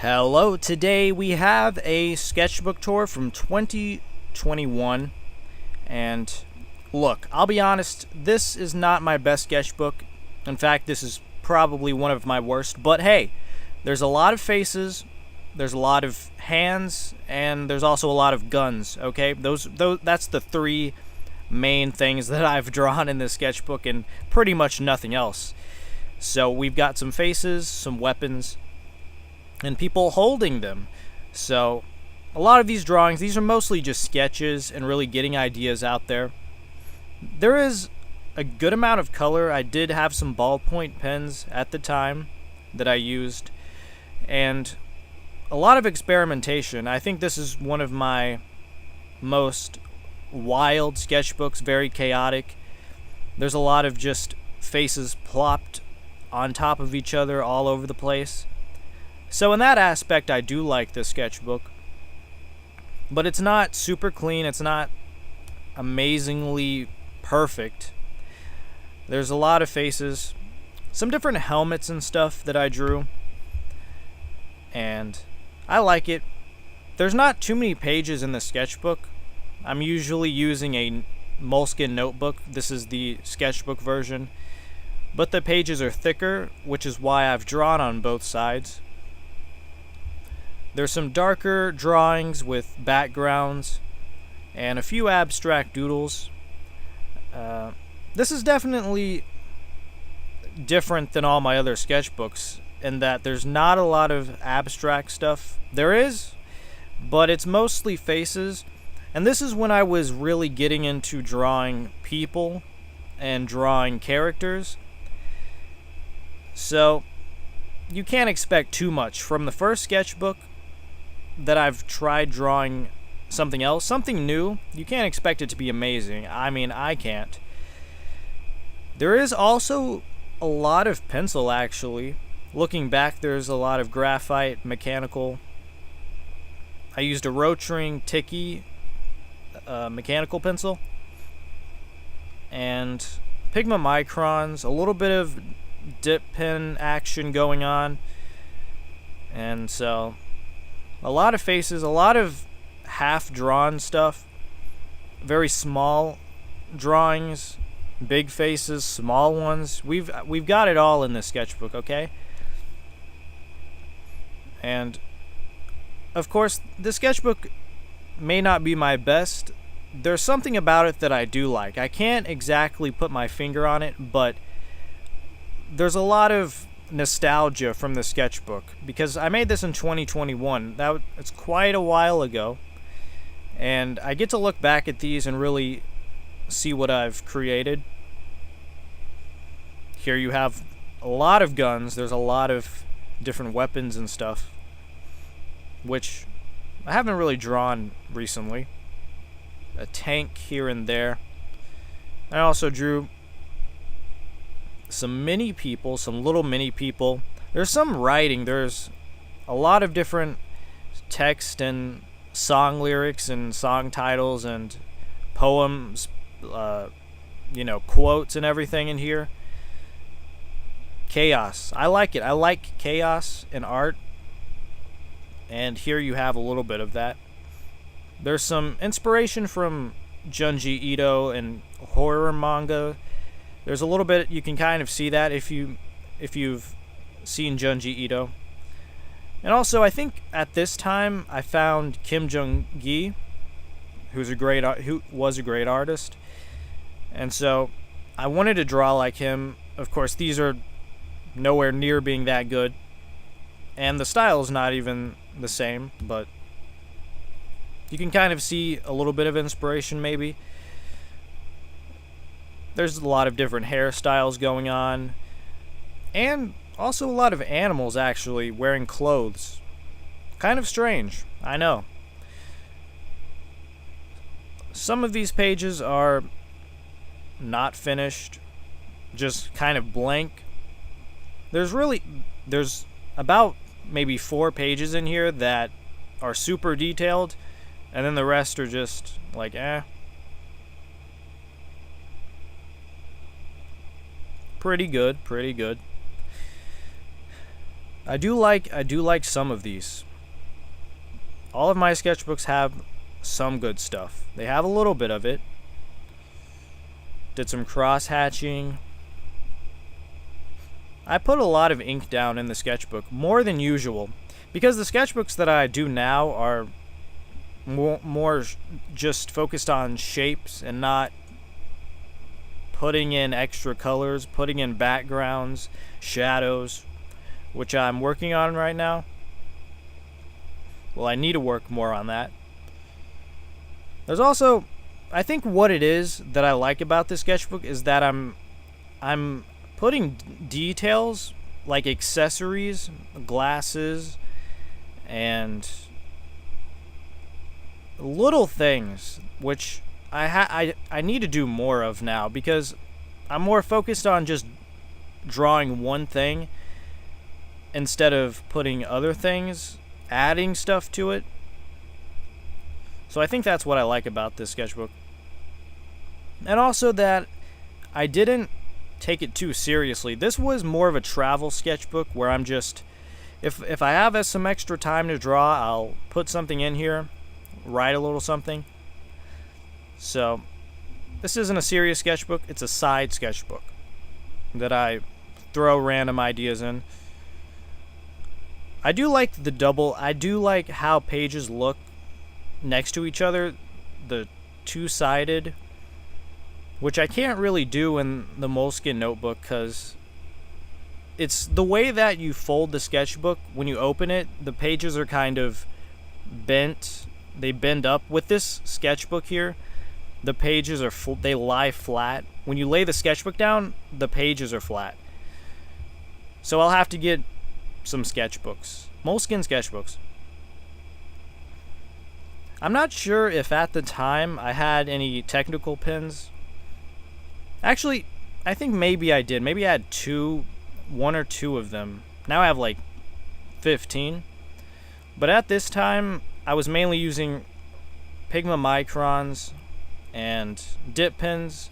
Hello, today we have a sketchbook tour from 2021, and look, I'll be honest, this is not my best sketchbook. In fact, this is probably one of my worst, but hey, there's a lot of faces, there's a lot of hands, and there's also a lot of guns, okay? That's the three main things that I've drawn in this sketchbook and pretty much nothing else. So we've got some faces, some weapons, and people holding them. So a lot of these drawings, these are mostly just sketches and really getting ideas out there. There is a good amount of color. I did have some ballpoint pens at the time that I used, and a lot of experimentation. I think this is one of my most wild sketchbooks, very chaotic. There's a lot of just faces plopped on top of each other all over the place. So in that aspect, I do like this sketchbook. But it's not super clean. It's not amazingly perfect. There's a lot of faces. Some different helmets and stuff that I drew. And I like it. There's not too many pages in the sketchbook. I'm usually using a moleskin notebook. This is the sketchbook version. But the pages are thicker, which is why I've drawn on both sides. There's some darker drawings with backgrounds and a few abstract doodles. This is definitely different than all my other sketchbooks in that there's not a lot of abstract stuff. There is, but it's mostly faces. And this is when I was really getting into drawing people and drawing characters. So you can't expect too much from the first sketchbook that I've tried drawing something else, something new. You can't expect it to be amazing. I mean, I can't. There is also a lot of pencil, actually. Looking back, there's a lot of graphite, mechanical. I used a Rotring Tiki mechanical pencil and Pigma Microns, a little bit of dip pen action going on, and so a lot of faces, a lot of half-drawn stuff, very small drawings, big faces, small ones. We've got it all in this sketchbook, okay? And of course, the sketchbook may not be my best. There's something about it that I do like. I can't exactly put my finger on it, but there's a lot of nostalgia from the sketchbook because I made this in 2021. It's quite a while ago, and I get to look back at these and really see what I've created. Here you have a lot of guns. There's a lot of different weapons and stuff, which I haven't really drawn recently. A tank here and there. I also drew some mini people, some little mini people. There's some writing. There's a lot of different text and song lyrics and song titles and poems, quotes and everything in here. Chaos. I like it. I like chaos in art. And here you have a little bit of that. There's some inspiration from Junji Ito and horror manga. There's a little bit, you can kind of see that if you've seen Junji Ito. And also, I think at this time I found Kim Jong-gi, who was a great artist. And so I wanted to draw like him. Of course, these are nowhere near being that good. And the style is not even the same, but you can kind of see a little bit of inspiration maybe. There's a lot of different hairstyles going on, and also a lot of animals actually wearing clothes. Kind of strange, I know. Some of these pages are not finished, just kind of blank. There's about maybe 4 pages in here that are super detailed, and then the rest are just like, pretty good. I do like some of these. All of my sketchbooks have some good stuff. They have a little bit of it. Did some cross hatching. I put a lot of ink down in the sketchbook, more than usual, because the sketchbooks that I do now are more just focused on shapes and not putting in extra colors, putting in backgrounds, shadows, which I'm working on right now. Well, I need to work more on that. There's also, I think what it is that I like about this sketchbook is that I'm putting details like accessories, glasses, and little things which I need to do more of now, because I'm more focused on just drawing one thing instead of putting other things, adding stuff to it. So I think that's what I like about this sketchbook. And also that I didn't take it too seriously. This was more of a travel sketchbook where I'm just, if I have some extra time to draw, I'll put something in here, write a little something. So this isn't a serious sketchbook, it's a side sketchbook that I throw random ideas in. I do like how pages look next to each other, the two-sided, which I can't really do in the Moleskine notebook because it's the way that you fold the sketchbook. When you open it, the pages are kind of bent. They bend up. With this sketchbook here, the pages are they lie flat. When you lay the sketchbook down, the pages are flat. So I'll have to get some sketchbooks, Moleskine sketchbooks. I'm not sure if at the time I had any technical pens. Actually, I think maybe I did. Maybe I had one or two of them. Now I have like 15. But at this time, I was mainly using Pigma Microns and dip pens,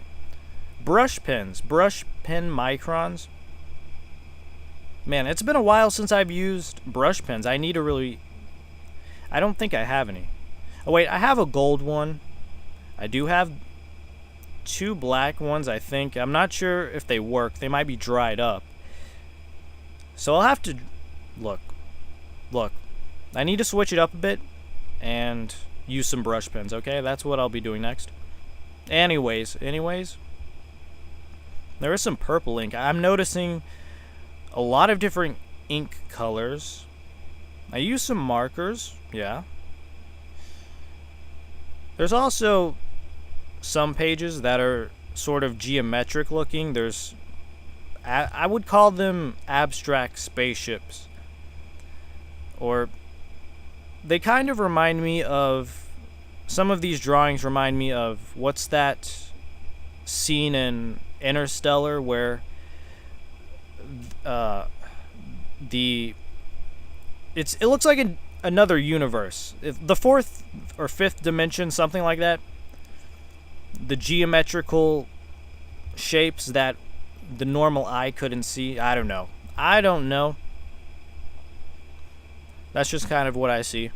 brush pen Microns. Man, it's been a while since I've used brush pens. I don't think I have any. Oh wait, I have a gold one. I do have 2 black ones, I think. I'm not sure if they work. They might be dried up. So I'll have to look. I need to switch it up a bit and use some brush pens, okay? That's what I'll be doing next. Anyways, there is some purple ink. I'm noticing a lot of different ink colors. I use some markers, yeah. There's also some pages that are sort of geometric looking. I would call them abstract spaceships. Or they kind of remind me of, some of these drawings remind me of, what's that scene in Interstellar where it looks like another universe. The 4th or 5th dimension, something like that. The geometrical shapes that the normal eye couldn't see. I don't know. That's just kind of what I see.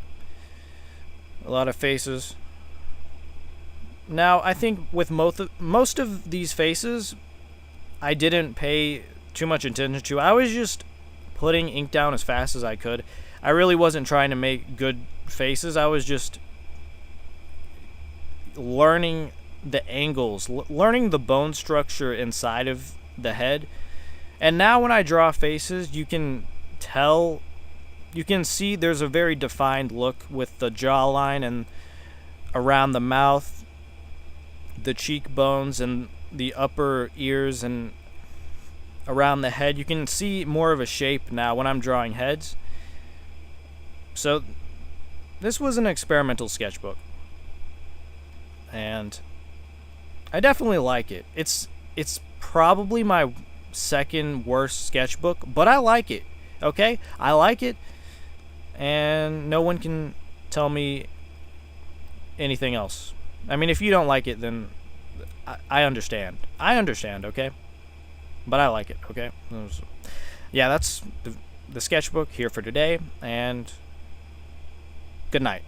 A lot of faces. Now, I think with most of these faces, I didn't pay too much attention to. I was just putting ink down as fast as I could. I really wasn't trying to make good faces. I was just learning the angles, learning the bone structure inside of the head. And now when I draw faces, you can see there's a very defined look with the jawline and around the mouth, the cheekbones and the upper ears and around the head. You can see more of a shape now when I'm drawing heads. So this was an experimental sketchbook, and I definitely like it. It's probably my second worst sketchbook, but I like it. Okay? I like it, and no one can tell me anything else. I mean, if you don't like it, then I understand. I understand, okay? But I like it, okay? Yeah, the sketchbook here for today, and good night.